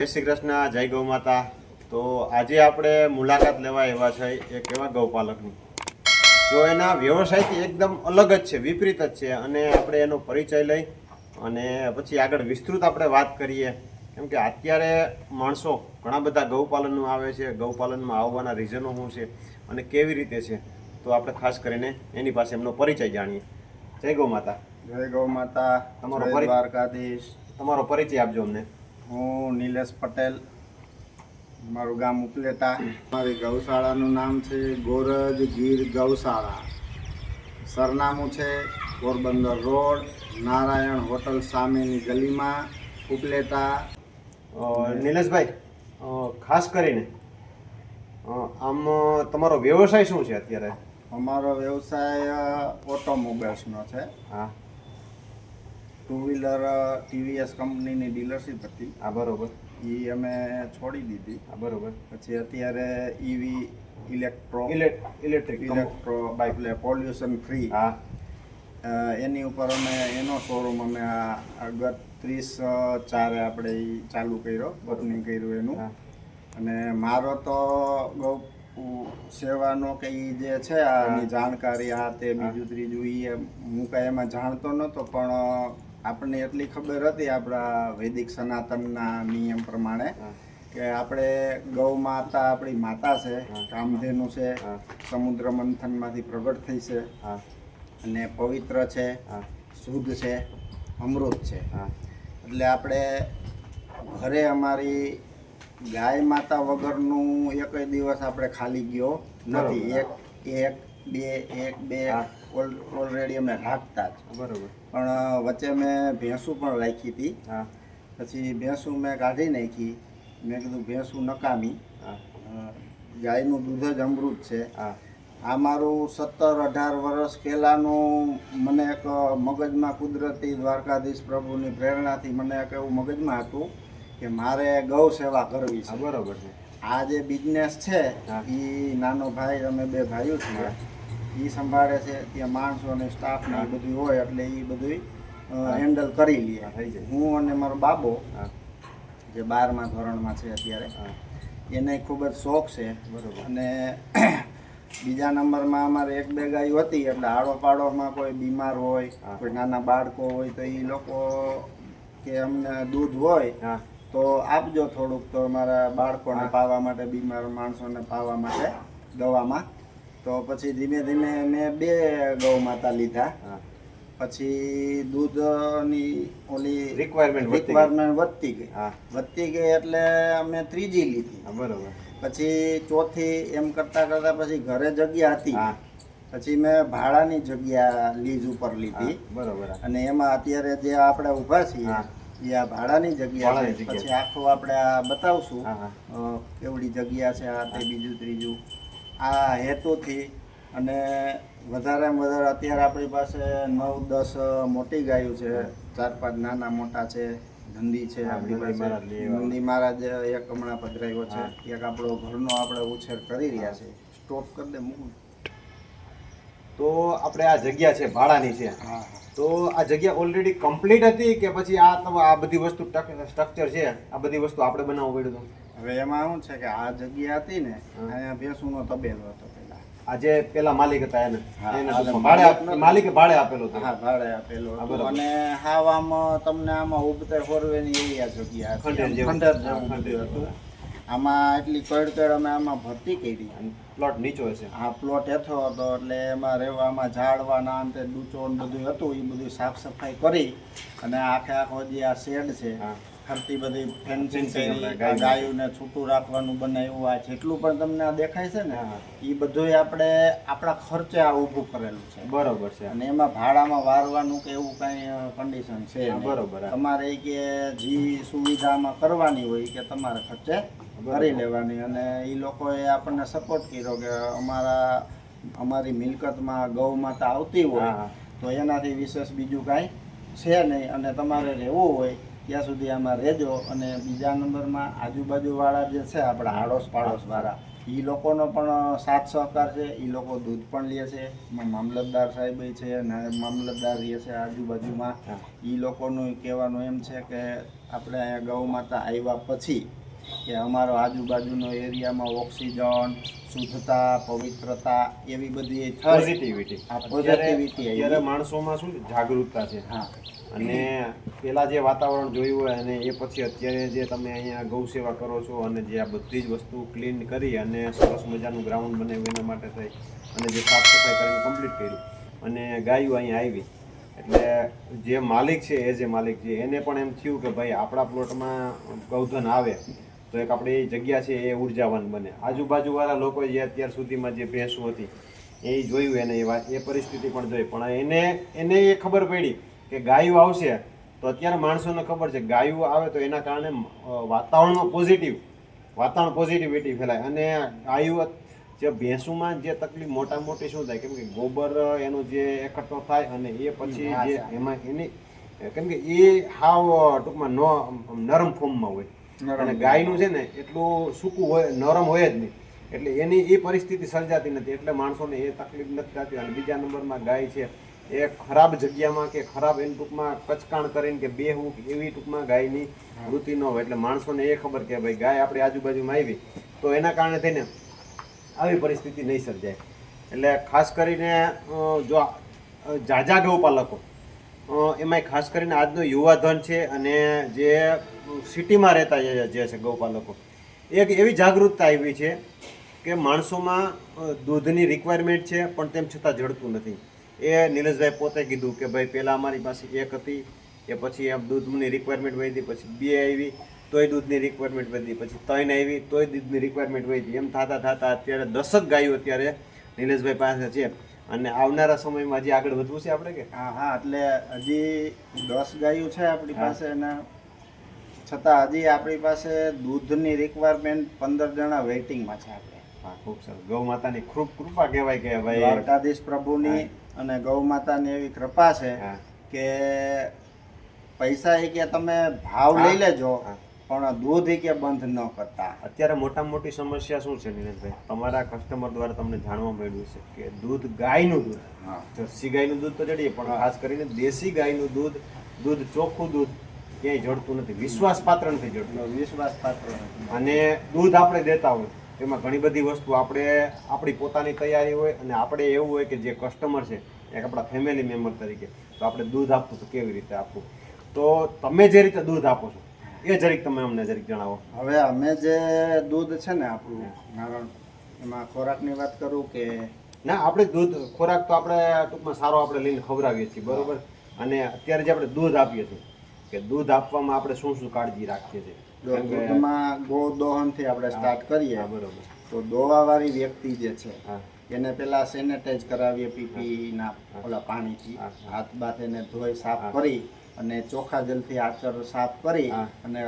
જય શ્રી કૃષ્ણ, જય ગૌ માતા. તો આજે આપણે મુલાકાત લેવા એવા છે એક એવા ગૌપાલકની જો એના વ્યવસાયથી એકદમ અલગ જ છે, વિપરીત જ છે, અને આપણે એનો પરિચય લઈ અને પછી આગળ વિસ્તૃત આપણે વાત કરીએ. કેમ કે અત્યારે માણસો ઘણા બધા ગૌપાલનમાં આવે છે, ગૌપાલનમાં આવવાના રીઝનો શું છે અને કેવી રીતે છે, તો આપણે ખાસ કરીને એની પાસે એમનો પરિચય જાણીએ. જય ગૌ માતા. જય ગૌ માતા. તમારો દ્વારકાધીશ. તમારો પરિચય આપજો અમને. હું નિલેશ પટેલ, મારું ગામ ઉપલેટા. મારી ગૌશાળાનું નામ છે ગોરજ ગીર ગૌશાળા. સરનામું છે પોરબંદર રોડ, નારાયણ હોટલ સામેની ગલીમાં, ઉપલેટા. નિલેશભાઈ, ખાસ કરીને આમ તમારો વ્યવસાય શું છે અત્યારે? અમારો વ્યવસાય ઓટોમોબાઈલ્સનો છે. હા, ટુ વ્હીલર ટીવીએસ કંપનીની ડીલરશીપ હતી. હા બરોબર. એ અમે છોડી દીધી. હા બરોબર. પછી અત્યારે ઈવી ઇલેક્ટ્રિક બાઇક એટલે પોલ્યુશન ફ્રી. હા, એની ઉપર અમે એનો શોરૂમ અમે આગળ 30/4 આપણે ઈ ચાલુ કર્યો, ઓપનિંગ કર્યું એનું. અને મારો તો ગૌ સેવાનો કે ઈ જે છે આની જાણકારી આ તે બીજું ત્રીજું એ હું કાંઈ એમાં જાણતો નહોતો, પણ આપણને એટલી ખબર હતી આપણા વૈદિક સનાતનના નિયમ પ્રમાણે કે આપણે ગૌ માતા આપણી માતા છે, કામધેનુ છે, સમુદ્ર મંથનમાંથી પ્રગટ થઈ છે અને પવિત્ર છે, શુદ્ધ છે, અમૃત છે. એટલે આપણે ઘરે અમારી ગાય માતા વગરનું એક દિવસ આપણે ખાલી ગયો નથી. એક બે ઓલરેડી અમે રાખતા જ. બરોબર. પણ વચ્ચે મેં ભેંસું પણ રાખી હતી. પછી ભેંસું મેં કાઢી નાખી. મેં કીધું ભેંસું નકામી, ગાયનું દૂધ જ અમૃત છે. આ મારું 17-18 વર્ષ પહેલાંનું મને એક મગજમાં કુદરતી દ્વારકાધીશ પ્રભુની પ્રેરણાથી મને એક એવું મગજમાં હતું કે મારે ગૌ સેવા કરવી છે. બરોબર છે. આ જે બિઝનેસ છે એ નાનો ભાઈ, અમે બે ભાઈઓ છીએ, એ સંભાળે છે. ત્યાં માણસો અને સ્ટાફ ને બધું હોય એટલે એ બધું હેન્ડલ કરી લે. હું અને મારો બાબો જે 12મા ધોરણમાં છે અત્યારે, એને ખૂબ જ શોખ છે. બરોબર. અને બીજા નંબરમાં અમારે 1-2 ગાયો હતી એટલે આડો પાડોમાં કોઈ બીમાર હોય, કોઈ નાના બાળકો હોય તો એ લોકો કે અમને દૂધ હોય તો આપજો થોડુંક, તો અમારા બાળકોને પાવા માટે, બીમાર માણસોને પાવા માટે દવામાં. તો પછી ધીમે ધીમે મેં 2 ગૌ માતા લીધા. પછી દૂધની ઓલી રિક્વાયરમેન્ટ વધતી ગઈ એટલે અમે 3જી લીધી. બરોબર. પછી 4થી એમ કરતાં કરતાં પછી ઘરે જગ્યા હતી, પછી મેં ભાડાની જગ્યા લીઝ ઉપર લીધી. બરોબર. અને એમાં અત્યારે જે આપણે ઊભા છીએ એ આ ભાડાની જગ્યા છે. પછી આખું આપણે આ બતાવશું કેવડી જગ્યા છે, આ તે બીજું ત્રીજું. આ હેતુથી અને વધારેમાં વધારે અત્યારે આપણી પાસે 9-10 મોટી ગાયો છે, 4-5 નાના મોટા છે, ધંધી છે, નંદી મહારાજ એક હમણાં પધરાયો છે, એક આપણો ઘરનો આપણે ઉછેર કરી રહ્યા છે. સ્ટોપ કરી દે મૂકું. તો આપણે આ જગ્યા છે ભાડાની છે. તો આ જગ્યા ઓલરેડી કમ્પ્લીટ હતી કે પછી આ બધી વસ્તુ સ્ટ્રક્ચર છે, આ બધી વસ્તુ આપણે બનાવવું પડ્યું હતું? હવે એમાં શું છે કે આ જગ્યા હતી ને, અહીંયા ભેંસુનો તબેલો હતો પેલા. આ જે પેલા માલિક હતા એને માલિકે ભાડે આપેલો હતો. હા, ભાડે આપેલો હતો. અને હાવ આમ તમને આમાં ઉબતે ફોરવેની એવી આ જગ્યા ખંડેર જેવું બધું હતું. આમાં એટલી કડ અમે આમાં ભરતી કરી. પ્લોટ નીચો હશે? હા, પ્લોટ હેઠો હતો એટલે એમાં રહેવામાં ઝાડવાના અંતે ડૂચો બધું હતું. એ બધું સાફ સફાઈ કરી અને આખો જે આ શેડ છે ફરતી બધી ફેન્સિંગ કરી, ગાયોને છૂટું રાખવાનું બનાવ્યું. આ જેટલું પણ તમને આ દેખાય છે ને એ બધું આપણે આપણા ખર્ચે આ ઊભું કરેલું છે. બરોબર છે. અને એમાં ભાડામાં વારવાનું કે એવું કાંઈ કન્ડિશન છે. બરોબર. તમારે કે જે સુવિધામાં કરવાની હોય કે તમારે ખર્ચે કરી લેવાની. અને એ લોકોએ આપણને સપોર્ટ કર્યો કે અમારી મિલકતમાં ગૌ માતા આવતી હોય તો એનાથી વિશેષ બીજું કાંઈ છે નહીં, અને તમારે રહેવું હોય ત્યાં સુધી આમાં રહેજો. અને બીજા નંબરમાં આજુબાજુવાળા જે છે આપણા આડોશ પાડોશવાળા એ લોકોનો પણ સાથ સહકાર છે. એ લોકો દૂધ પણ લે છે. મામલતદાર સાહેબ છે અને મામલતદાર રહે છે આજુબાજુમાં. એ લોકોનું કહેવાનું એમ છે કે આપણે અહીંયા ગૌ માતા આવ્યા પછી કે અમારો આજુબાજુનો એરિયામાં ઓક્સિજન, શુદ્ધતા, પવિત્રતા એવી બધી પોઝિટિવિટી પોઝિટિવિટી અત્યારે માણસોમાં શું જાગૃતતા છે. હા. અને પેલા જે વાતાવરણ જોયું હોય અને એ પછી અત્યારે જે તમે અહીંયા ગૌ સેવા કરો છો અને જે આ બધી જ વસ્તુ ક્લીન કરી અને સરસ મજાનું ગ્રાઉન્ડ બનાવ્યું એના માટે થઈ અને જે સાફ સફાઈ કરીને કમ્પ્લીટ કર્યું અને ગાયો અહીંયા આવી એટલે જે માલિક છે એ જે માલિક છે એને પણ એમ થયું કે ભાઈ આપણા પ્લોટમાં ગૌધન આવે તો એક આપણી જગ્યા છે એ ઉર્જાવાન બને. આજુબાજુવાળા લોકો જે અત્યાર સુધીમાં જે ભેંસો હતી એ જોયું એને એ પરિસ્થિતિ પણ જોઈ પણ એને એ ખબર પડી કે ગાયો આવશે તો અત્યારે માણસોને ખબર છે ગાયો આવે તો એના કારણે વાતાવરણ પોઝિટિવિટી ફેલાય અને ગાયો જે ભેંસોમાં જે તકલીફ મોટા મોટી શું થાય કેમ કે ગોબર એનો જે એકઠો થાય અને એ પછી જે એમાં એની કેમ કે એ હાવ ટૂંકમાં નરમ ફોર્મમાં હોય અને ગાયનું છે ને એટલું સૂકું હોય નરમ હોય જ નહીં એટલે એની એ પરિસ્થિતિ સર્જાતી નથી એટલે માણસોને એ તકલીફ નથી થતી. અને બીજા નંબરમાં ગાય છે એ ખરાબ જગ્યામાં કે ખરાબ એની ટૂંકમાં કચકાણ કરીને કે બેહવું એવી ટૂંકમાં ગાયની વૃત્તિ ન હોય એટલે માણસોને એ ખબર કે ભાઈ ગાય આપણી આજુબાજુમાં આવી તો એના કારણે થઈને આવી પરિસ્થિતિ નહીં સર્જાય. એટલે ખાસ કરીને જો ઝાઝા ગૌપાલકો એમાંય ખાસ કરીને આજનો યુવાધન છે અને જે સિટીમાં રહેતા જે છે ગૌપાલકો એક એવી જાગૃતતા આવી છે કે માણસોમાં દૂધની રિક્વાયરમેન્ટ છે પણ તેમ છતાં જડતું નથી. એ નિલેશભાઈ પોતે કીધું કે ભાઈ પહેલાં અમારી પાસે એક હતી એ પછી એમ દૂધની રિક્વાયરમેન્ટ વધી પછી 2 આવી તોય દૂધની રિક્વાયરમેન્ટ વધી પછી 3 આવી તોય દૂધની રિક્વાયરમેન્ટ વધી એમ થતાં અત્યારે 10 ગાયો અત્યારે નિલેશભાઈ પાસે છે અને આવનારા સમયમાં હજી આગળ વધવું છે આપણે કે હા એટલે હજી 10 ગાયો છે આપણી પાસે અને છતાં હજી આપણી પાસે દૂધની રિક્વાયરમેન્ટ 15 જણા વેઇટિંગમાં છે આપણે. હા ખૂબ સરસ. ગૌ માતાની ખૂબ કૃપા કહેવાય કે ભાઈ દ્વારકાધીશ પ્રભુની અને ગૌ માતાની એવી કૃપા છે કે પૈસા એ કે તમે ભાવ લઈ લેજો પણ દૂધ એ કે બંધ ન કરતા. અત્યારે મોટામાં મોટી સમસ્યા શું છે નિલેશભાઈ તમારા કસ્ટમર દ્વારા તમને જાણવા મળ્યું છે કે દૂધ ગાયનું દૂધ જર્સી ગાયનું દૂધ તો જડીએ પણ ખાસ કરીને દેશી ગાયનું દૂધ ચોખ્ખું દૂધ ક્યાંય જડતું નથી. વિશ્વાસપાત્ર નથી જડતું. વિશ્વાસપાત્ર અને દૂધ આપણે દેતા હોય એમાં ઘણી બધી વસ્તુ આપણી પોતાની તૈયારી હોય અને આપણે એવું હોય કે જે કસ્ટમર છે એક આપણા ફેમિલી મેમ્બર તરીકે તો આપણે દૂધ આપવું તો કેવી રીતે આપવું તો તમે જે રીતે દૂધ આપો છો એ જરીક તમે અમને જરીક જણાવો. હવે અમે જે દૂધ છે ને આપણું નારણ એમાં ખોરાકની વાત કરું કે ના આપણે દૂધ ખોરાક તો આપણે ટૂંકમાં સારો આપણે લઈને ખવડાવીએ છીએ બરોબર. અને અત્યારે જે આપણે દૂધ આપીએ છીએ કે દૂધ આપવામાં આપણે શું શું કાળજી રાખીએ છીએ દૂધમાં ગોદોહનથી આપણે સ્ટાર્ટ કરીએ બરોબર તો દોવાવાળી વ્યક્તિ જે છે એને પેલા સેનેટાઈઝ કરાવીએ પીપીના ઓલા પાણીથી હાથ બાથ એને ધોઈ સાફ કરી અને ચોખ્ખા જલથી આચર સાફ કરી અને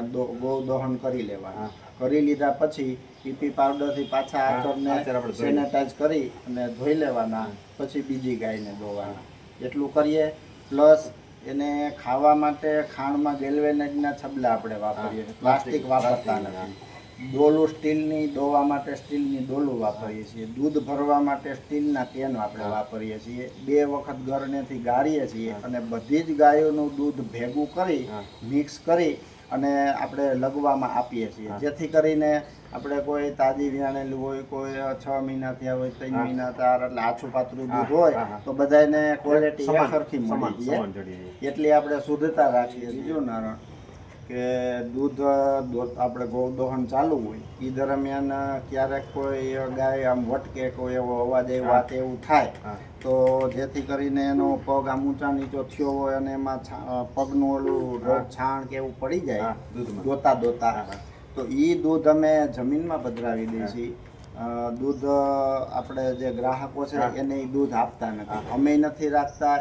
ગૌદોહન કરી લેવાનું. કરી લીધા પછી પીપી પાવડરથી પાછા આચરને સેનેટાઈઝ કરી અને ધોઈ લેવાના પછી બીજી ગાયને દોવાના. એટલું કરીએ પ્લસ એને ખાવા માટે ખાંડમાં ગેલ્વેનાઇઝના છબલા આપણે વાપરીએ છીએ. પ્લાસ્ટિક વાપરતા નથી. ડોલું સ્ટીલની દોવા માટે સ્ટીલની ડોલું વાપરીએ છીએ. દૂધ ભરવા માટે સ્ટીલના કેન આપણે વાપરીએ છીએ. 2 વખત ગરણેથી ગાળીએ છીએ અને બધી જ ગાયોનું દૂધ ભેગું કરી મિક્સ કરી અને આપણે લગવામાં આપીએ છીએ જેથી કરીને આપણે કોઈ તાજી વ્યાણેલું હોય કોઈ 6 મહિના થયા હોય 3 મહિના થયા એટલે આછું પાતળું દૂધ હોય તો બધાને ક્વોલિટી સરખી મળી જાય એટલી આપણે શુદ્ધતા રાખીએ. બીજું નારણ કે દૂધ આપણે ગૌદોહન ચાલુ હોય એ દરમિયાન ક્યારેક કોઈ ગાય આમ વટકે કોઈ એવો અવાજ વાત એવું થાય તો જેથી કરીને એનો પગ આમ ઊંચા નીચો થયો હોય અને એમાં પગનું ઓલું રોગ છાણ કે એવું પડી જાય દોતા તો એ દૂધ અમે જમીનમાં પધરાવી દઈએ છીએ. દૂધ આપણે જે ગ્રાહકો છે એને દૂધ આપતા નથી. અમે નથી રાખતા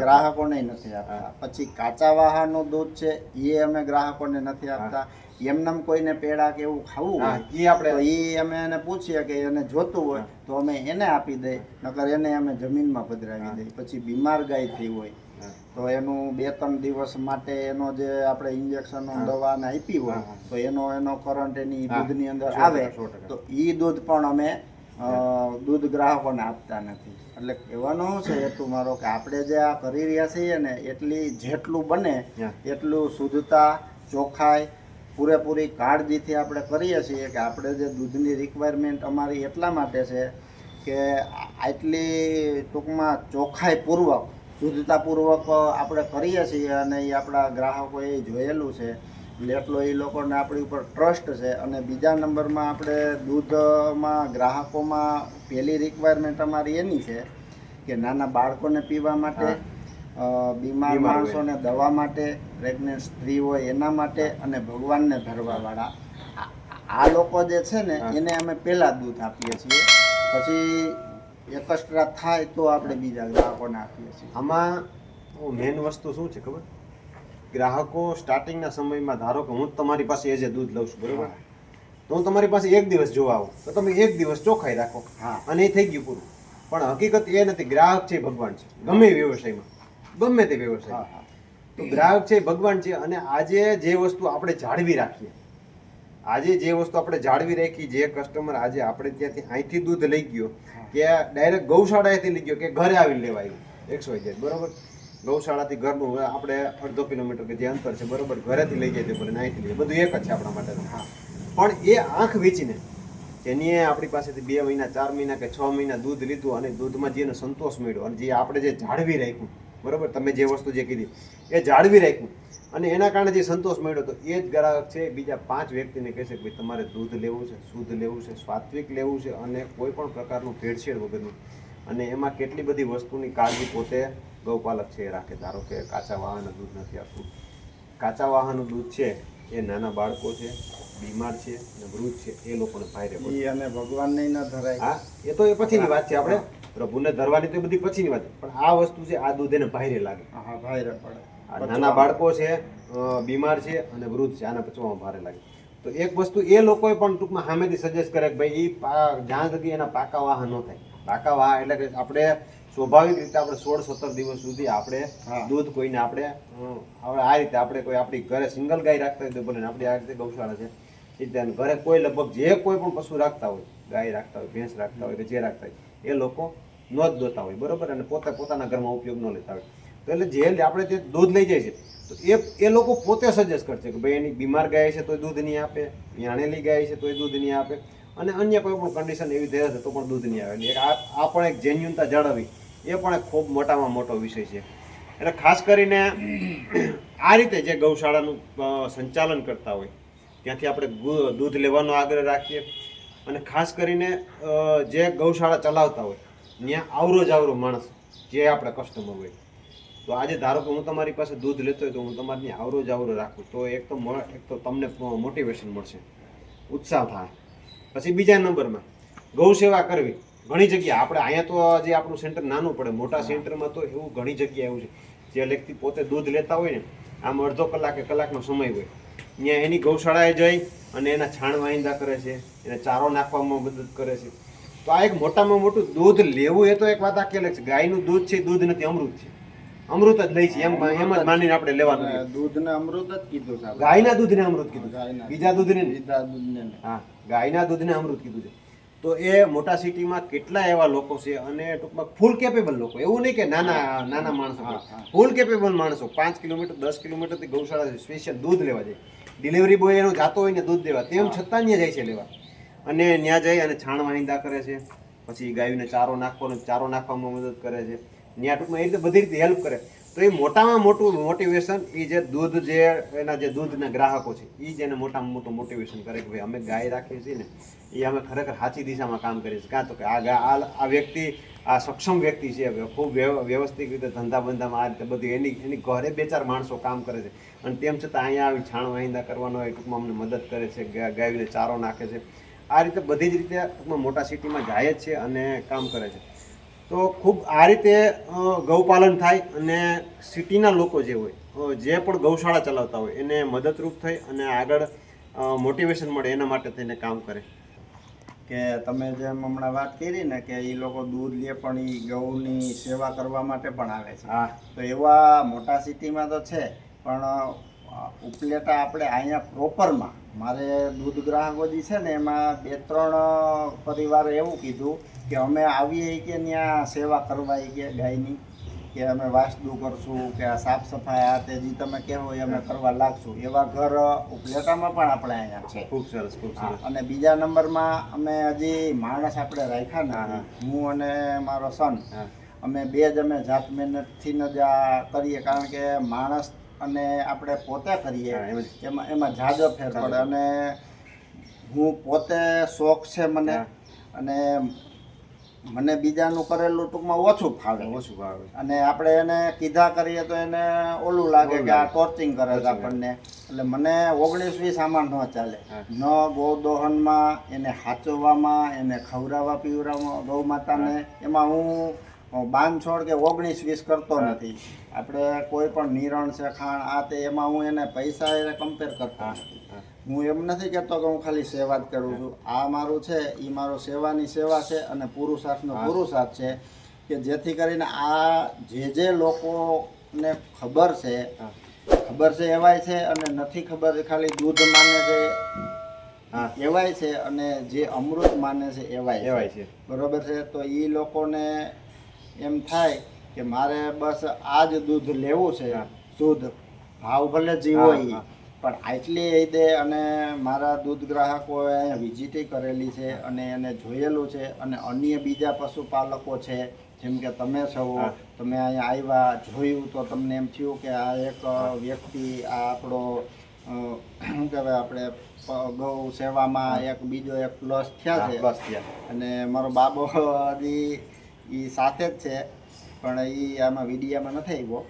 ગ્રાહકોને નથી આપતા. પછી કાચા વાહાનું દૂધ છે એ અમે ગ્રાહકોને નથી આપતા. એમનેમ કોઈને પેડા કે એવું ખાવું હોય તો એ અમે એને પૂછીએ કે એને જોતું હોય તો અમે એને આપી દઈએ નકર એને અમે જમીનમાં પધરાવી દઈએ. પછી બીમાર ગાય થઈ હોય તો એનું 2-3 દિવસ માટે એનો જે આપણે ઇન્જેક્શન દવા ને આપી હોય તો એનો કરંટ એની દૂધની અંદર આવે તો એ દૂધ પણ અમે દૂધ ગ્રાહકોને આપતા નથી. એટલે કહેવાનો છે હેતુ મારો કે આપણે જે આ કરી રહ્યા છીએ ને એટલી જેટલું બને એટલું શુદ્ધતા ચોખ્ખાઈ પૂરેપૂરી કાળજીથી આપણે કરીએ છીએ કે આપણે જે દૂધની રિક્વાયરમેન્ટ અમારી એટલા માટે છે કે આટલી ટૂંકમાં ચોખ્ખાઈપૂર્વક શુદ્ધતાપૂર્વક આપણે કરીએ છીએ અને એ આપણા ગ્રાહકોએ જોયેલું છે એટલે એટલો એ લોકોને આપણી ઉપર ટ્રસ્ટ છે. અને બીજા નંબરમાં આપણે દૂધમાં ગ્રાહકોમાં પહેલી રિક્વાયરમેન્ટ અમારી એની છે કે નાના બાળકોને પીવા માટે, બીમાર માણસોને દવા માટે, પ્રેગ્નન્ટ સ્ત્રી હોય એના માટે અને ભગવાનને ધરવાવાળા આ લોકો જે છે ને એને અમે પહેલાં દૂધ આપીએ છીએ, પછી એકસ્ટ્રા થાય તો આપણે બીજા ગ્રાહકોને આપીએ છીએ. આમાં મેન વસ્તુ શું છે ખબર? ગ્રાહકો સ્ટાર્ટિંગના સમયમાં ધારો કે હું તમારી પાસે એ જે દૂધ લઉં છું બરોબર, તો હું તમારી પાસે એક દિવસ જોવા આવું તો તમે એક દિવસ ચોખ્ખાઈ રાખો અને એ થઈ ગયું પૂરું. પણ હકીકત એ નથી, ગ્રાહક છે ભગવાન છે ગમે વ્યવસાયમાં, ગમે તે વ્યવસાય. તો ગ્રાહક છે ભગવાન છે અને આજે જે વસ્તુ આપણે જાળવી રાખીએ, આજે જે વસ્તુ આપણે જાળવી રાખી, જે કસ્ટમર આજે આપણે ત્યાંથી અહીંથી દૂધ લઈ ગયો કે ડાયરેક્ટ ગૌશાળાએથી લઈ ગયો કે ઘરે આવીને લેવા આવ્યું XYZ બરોબર, ગૌશાળાથી ઘરનું આપણે 1.5 કિલોમીટર કે જે અંતર છે બરોબર, ઘરેથી લઈ જાય ભલે અહીંથી લઈએ, બધું એક જ છે આપણા માટે. પણ એ આંખ વેચીને જેની આપણી પાસેથી 2 મહિના 4 મહિના કે 6 મહિના દૂધ લીધું અને દૂધમાં જેને સંતોષ મળ્યો અને જે આપણે જે જાળવી રાખ્યું બરોબર, તમે જે વસ્તુ જે કીધી એ જાળવી રાખ્યું અને એના કારણે જે સંતોષ મળ્યો તો એ જ ગ્રાહક છે બીજા 5 વ્યક્તિને કહેશે કે ભાઈ તમારે દૂધ લેવું છે, શુદ્ધ લેવું છે, સાત્વિક લેવું છે અને કોઈ પણ પ્રકારનું ભેળસેળ વગરનું. અને એમાં કેટલી બધી વસ્તુની કાળજી પોતે ગૌપાલક છે એ રાખે. ધારો કે કાચા વાહનનું દૂધ નથી આપતું. કાચા વાહનનું દૂધ છે એ નાના બાળકો છે, બીમાર છે અને વૃદ્ધ છે એ લોકોને ભારે પડે અને ભગવાનને ન ધરાય. હા, એ તો એ પછીની વાત છે, આપણે પ્રભુને ધરવાની તો એ બધી પછીની વાત. પણ આ વસ્તુ છે, આ દૂધ એને ભારે લાગે. હા, ભારે પડે. નાના બાળકો છે, બીમાર છે અને વૃદ્ધ છે, આના પચવામાં ભારે લાગે. તો એક વસ્તુ એ લોકોએ પણ ટૂંકમાં સામેથી સજેસ્ટ કરે કે ભાઈ એ જ્યાં સુધી એના પાકા વાહ ન થાય. પાકા વાહ એટલે કે આપણે સ્વાભાવિક રીતે આપણે 16-17 દિવસ સુધી આપણે દૂધ કોઈને આપણે આ રીતે આપણે કોઈ આપણી ઘરે સિંગલ ગાય રાખતા હોય તો ભલે આપણી આ રીતે ગૌશાળા છે એ રીતે ઘરે કોઈ લગભગ જે કોઈ પણ પશુ રાખતા હોય, ગાય રાખતા હોય, ભેંસ રાખતા હોય કે જે રાખતા હોય એ લોકો ન જ દોતા હોય બરોબર, અને પોતે પોતાના ઘરમાં ઉપયોગ ન લેતા હોય. તો એટલે જે આપણે તે દૂધ લઈ જાય છે તો એ લોકો પોતે સજેસ્ટ કરશે કે ભાઈ એની બીમાર ગાય છે તો દૂધ નહીં આપે, યાણેલી ગાય છે તો એ દૂધ નહીં આપે અને અન્ય કોઈ પણ કન્ડિશન એવી થઈ હશે તો પણ દૂધ નહીં આવે. એટલે આ પણ એક જેન્યુનતા જાળવવી એ પણ એક ખૂબ મોટામાં મોટો વિષય છે. એટલે ખાસ કરીને આ રીતે જે ગૌશાળાનું સંચાલન કરતા હોય ત્યાંથી આપણે દૂધ લેવાનો આગ્રહ રાખીએ. અને ખાસ કરીને જે ગૌશાળા ચલાવતા હોય ત્યાં આવરો માણસ જે આપણે કસ્ટમર હોય, તો આજે ધારો કે હું તમારી પાસે દૂધ લેતો હોય તો હું તમારી આવરો રાખું તો એક તો તમને મોટિવેશન મળશે, ઉત્સાહ થાય. પછી બીજા નંબરમાં ગૌ સેવા કરવી. ઘણી જગ્યા આપણે અહીંયા તો જે આપણું સેન્ટર નાનું પડે, મોટા સેન્ટરમાં તો એવું ઘણી જગ્યા એવું છે જે વ્યક્તિ પોતે દૂધ લેતા હોય ને આમ અડધો કલાક કે કલાકનો સમય હોય ત્યાં એની ગૌશાળાએ જઈ અને એના છાણ વાહિંદા કરે છે, એને ચારો નાખવામાં મદદ કરે છે. તો આ એક મોટામાં મોટું દૂધ લેવું એ તો એક વાત આખી અલગ છે. ગાયનું દૂધ છે દૂધ નથી, અમૃત છે, અમૃત જ લઈ છે એમ જ માનીને આપણે લેવાનું. દૂધને અમૃત જ કીધું છે, ગાયના દૂધને અમૃત કીધું, બીજા દૂધને દૂધને. હા, ગાયના દૂધને અમૃત કીધું છે. તો એ મોટા સિટીમાં કેટલા એવા લોકો છે અને ટૂંકમાં ફૂલ કેપેબલ લોકો, એવું નહીં કે નાના માણસો, ફૂલ કેપેબલ માણસો 5 કિલોમીટર 10 કિલોમીટરથી ગૌશાળા સ્પેશિયલ દૂધ લેવા જાય. ડિલિવરી બોય એનો જાતો હોય ને દૂધ દેવા, તેમ છતાં ત્યાં જાય છે લેવા અને ત્યાં જઈ અને છાણ વાહિંદા કરે છે, પછી ગાયોને ચારો નાખવામાં મદદ કરે છે, ત્યાં ટૂંકમાં એ રીતે બધી રીતે હેલ્પ કરે. તો એ મોટામાં મોટું મોટિવેશન એ જે દૂધ જે એના જે દૂધના ગ્રાહકો છે એ જ એને મોટામાં મોટું મોટિવેશન કરે કે ભાઈ અમે ગાય રાખીએ છીએ ને એ અમે ખરેખર સાચી દિશામાં કામ કરીએ છીએ. કાં તો કે આ વ્યક્તિ આ સક્ષમ વ્યક્તિ છે, ખૂબ વ્યવસ્થિત રીતે ધંધા બંધામાં આ રીતે બધી એની ઘરે 2-4 માણસો કામ કરે છે અને તેમ છતાં અહીંયા આવી છાણ વાહિંદા કરવાનો હોય ટૂંકમાં અમને મદદ કરે છે, ગાયોને ચારો નાખે છે. આ રીતે બધી જ રીતે ટૂંકમાં મોટા સિટીમાં જાય જ છે અને કામ કરે છે. તો ખૂબ આ રીતે ગૌપાલન થાય અને સિટીના લોકો જે હોય જે પણ ગૌશાળા ચલાવતા હોય એને મદદરૂપ થઈ અને આગળ મોટિવેશન મળે એના માટે થઈને કામ કરે. કે તમે જેમ હમણાં વાત કરી ને કે એ લોકો દૂધ લે પણ એ ગૌની સેવા કરવા માટે પણ આવે છે. હા તો એવા મોટા સિટીમાં તો છે, પણ ઉપલેટા આપણે અહીંયા પ્રોપરમાં મારે દૂધ ગ્રાહકો જે છે ને એમાં 2-3 પરિવારે એવું કીધું કે અમે આવીએ કે ત્યાં સેવા કરવા કે ગાયની, કે અમે વાસદુ કરશું કે આ સાફ સફાઈ આ તે જે તમે કહેવો એ અમે કરવા લાગશું. એવા ઘર ઉપલેટામાં પણ આપણે અહીંયા છે. ખૂબ સરસ, ખૂબ સરસ. અને બીજા નંબરમાં અમે હજી માણસ આપણે રાખ્યા નથી, હું અને મારો સન, હા અમે અમે જાત મહેનતથી જ આ કરીએ, કારણ કે માણસ અને આપણે પોતે કરીએ હા, એમ જ. એમાં જાજો ફેર પડે. અને હું પોતે શોખ છે મને, હા. અને મને બીજાનું કરેલું ટૂંકમાં ઓછું ફાવે. ઓછું ભાવે. અને આપણે એને કીધા કરીએ તો એને ઓલું લાગે કે આ ટોર્ચિંગ કરે છે આપણને. એટલે મને 19-20 આમાં ન ચાલે. હા. ન ગૌદોહનમાં, એને હાચવવામાં, એને ખવડાવવા પીવડાવવામાં ગૌ માતાને, એમાં હું બાંધછોડ કે 19-20 કરતો નથી. આપણે કોઈ પણ નિરણ છે, ખાણ આ તે, એમાં હું એને પૈસા એને કમ્પેર કરતો નથી. હું એમ નથી કહેતો કે હું ખાલી સેવા જ કરું છું. આ મારું છે એ મારો સેવાની સેવા છે, અને પુરુષાર્થનો પુરુષાર્થ છે, કે જેથી કરીને આ જે લોકોને ખબર છે એવાય છે, અને નથી ખબર ખાલી દૂધ માને છે એવાય છે, અને જે અમૃત માને છે એવાય છે. બરોબર છે. તો એ લોકોને એમ થાય કે મારે બસ આ જ દૂધ લેવું છે, શુદ્ધ, ભાવ ભલે જે હોય પણ આટલી દે. અને મારા દૂધ ગ્રાહકોએ અહીંયા વિઝિટે કરેલી છે, અને એને જોયેલું છે. અને અન્ય બીજા પશુપાલકો છે, જેમ કે તમે છો, તમે અહીંયા આવ્યા, જોયું, તો તમને એમ થયું કે આ એક વ્યક્તિ, આ આપણો શું કહેવાય, આપણે ગૌ સેવામાં એક બીજો એક પ્લસ થયા છે. અને મારો બાબો હજી એ સાથે જ છે, પણ એ આમાં વિડીયામાં નથી આવ્યો.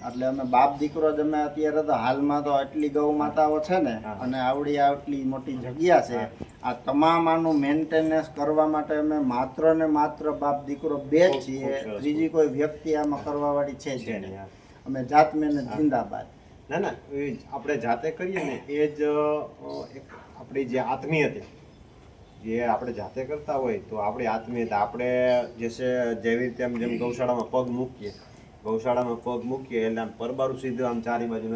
એટલે અમે બાપ દીકરો જ અમે અત્યારે તો હાલમાં તો એટલી ગૌ માતાઓ છે ને, અને આટલી મોટી જગ્યા છે, આ તમામ આનું મેન્ટેનન્સ કરવા માટે અમે માત્ર ને માત્ર બાપ દીકરો બે જ છીએ. ત્રીજી કોઈ વ્યક્તિ આમાં કરવા વાળી છે જ નહીં. અમે જાત મહેનત જિંદાબાદ. ના ના, એ આપણે જાતે કરીએ ને એ જ એક આપણી જે આત્મીયતા, જે આપણે જાતે કરતા હોય તો આપણી આત્મીયતા, આપણે જેવી રીતે જેમ ગૌશાળામાં પગ મૂકીએ એટલે આમ પરબારું સીધું આમ ચારે બાજુ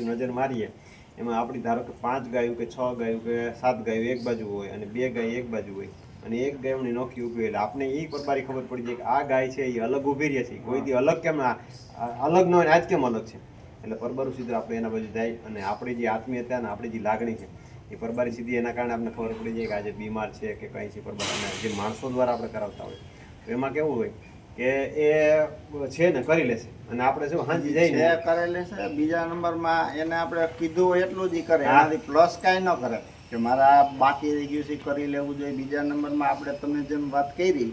નજર મારીએ, એમાં આપણી ધારો કે 5 ગાયું કે 6 ગાયું કે 7 ગાયું એક બાજુ હોય, અને 2 ગાય એક બાજુ હોય, અને એક ગાયની નોખી ઊભી હોય, એટલે આપણે એ પરબારી ખબર પડી જાય કે આ ગાય છે એ અલગ ઊભી રહે છે, કોઈ દી અલગ કેમ અલગ ન હોય, આજ કેમ અલગ છે. એટલે પરબારું સીધું આપણે એના બાજુ જાય, અને આપણી જે આત્મીયતા અને આપણી જે લાગણી છે એ પરબારી સીધી, એના કારણે આપણે ખબર પડી જાય કે આજે બીમાર છે કે કંઈ છે પરબારી. જે માણસો દ્વારા આપણે કરાવતા હોય તો એમાં કેવું હોય કે એ છે ને કરી લેશે, અને આપણે શું હાંજી જઈને કરી લેશે. બીજા નંબરમાં એને આપણે કીધું હોય એટલું જ કરે, એનાથી પ્લસ કાંઈ ન કરે કે મારા બાકી રહી ગયું છે કરી લેવું જોઈએ. બીજા નંબરમાં આપણે તમે જેમ વાત કરી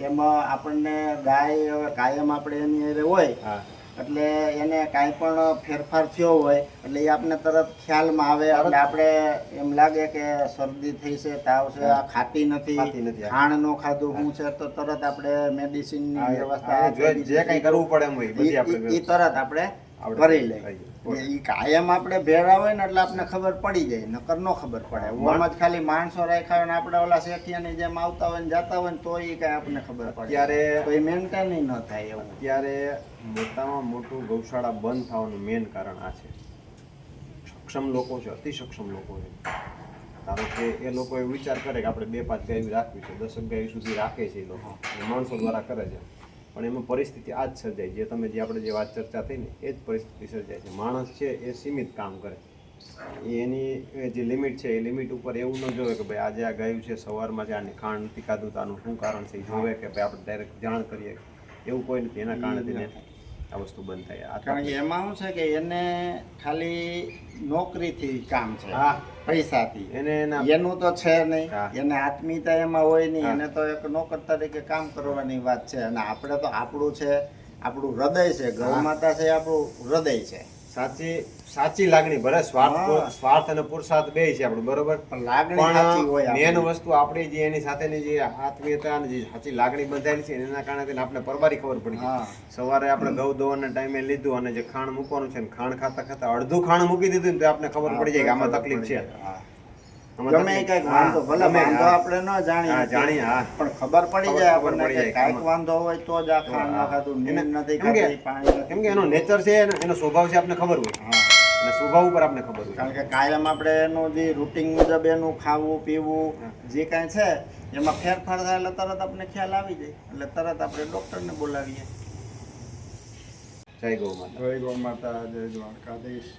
એમાં આપણને ગાય કાયમ આપણે એની હારે હોય, એટલે એને કાંઈ પણ ફેરફાર થયો હોય એટલે એ આપણે તરત ખ્યાલમાં આવે. એટલે આપણે એમ લાગે કે શરદી થઈ છે, તાવ છે, આ ખાતી નથી, ખાણ નો ખાધું શું છે, તો તરત આપણે મેડિસિનની વ્યવસ્થા જે કંઈ કરવું પડે એમ હોય બધી આપણે એ તરત આપણે કરી લઈએ. એ કાયમ આપણે ભેળા હોય ને એટલે આપણે ખબર પડી જાય, નકર ન ખબર પડે. ઓમ જ ખાલી માણસો રાખ્યા હોય ને આપણે ઓલા શેઠિયાની જેમ આવતા હોય ને જતા હોય ને તો એ કાંઈ આપણને ખબર પડે, ત્યારે તો એ મેન્ટેન ન થાય એવું. ત્યારે મોટામાં મોટું ગૌશાળા બંધ થવાનું મેઇન કારણ આ છે. સક્ષમ લોકો છે, અતિ સક્ષમ લોકો છે, ધારો કે એ લોકો એ વિચાર કરે કે આપણે 2-5 ગાયું રાખવી છે, 10 ગાયું સુધી રાખે છે એ લોકો, માણસો દ્વારા કરે છે, પણ એમાં પરિસ્થિતિ આ જ સર્જાય જે તમે જે આપણે જે વાત ચર્ચા થઈ ને એ જ પરિસ્થિતિ સર્જાય છે. માણસ છે એ સીમિત કામ કરે, એની જે લિમિટ છે એ લિમિટ ઉપર એવું ન જોવે કે ભાઈ આજે આ ગાયું છે, સવારમાં જ આને ખાણ નથી ખાધું તો આનું શું કારણ છે, જોવે કે ભાઈ આપણે ડાયરેક્ટ જાણ કરીએ, એવું કોઈ નથી. એના કારણે આ વસ્તુ બંધ થાય. કારણ કે એમાં શું છે કે એને ખાલી નોકરીથી કામ છે, પૈસાથી એનું તો છે નહીં, એને આત્મીયતા એમાં હોય નહીં, એને તો એક નોકર તરીકે કામ કરવાની વાત છે. અને આપણે તો આપણું છે, આપણું હૃદય છે, ગૌ માતા છે, આપણું હૃદય છે. સાચી લાગણી, ભલે સ્વાર્થ અને પુરુષાર્થ બે છે આપણું, બરોબર, લાગણી સાચી હોય. મેન વસ્તુ આપણી જે એની સાથેની જે આત્મીયતા અને જે સાચી લાગણી બંધાયેલી છે એના કારણે આપણે પરબારી ખબર પડી. સવારે આપણે ગૌ દોવાના ટાઈમે લીધું અને જે ખાણ મૂકવાનું છે, ખાણ ખાતા ખાતા અડધું ખાણ મૂકી દીધું ને તો આપણે ખબર પડી જાય કે આમાં તકલીફ છે. ગમે એ કંઈક વાંધો ભલે ગમે, વાંધો હા. આપણે ન જાણીએ હા, જાણીએ, હા. પણ ખબર પડી ખબર જાય પડી આપણને કે જાય, કાંઈક આમાં. વાંધો હોય તો જ આ ખાંડ ન ખાતું, નીમ નથી કેમ કે- ખાતી, પાણી નથી કેમ કે એનો નેચર છે એનો સ્વભાવ છે આપણને ખબર હોય હા. અને સ્વભાવ ઉપર આપણને ખબર હોય કારણ કે કાયમ આપણે એનું જે રૂટિન મુજબ એનું ખાવું પીવું જે કાંઈ છે એમાં ફેરફાર થાય એટલે તરત આપણે ખ્યાલ આવી જાય એટલે તરત આપણે ડૉક્ટરને બોલાવીએ. જય ગૌ માતા. જય ગૌ માતા, જય દ્વારકાધીશ.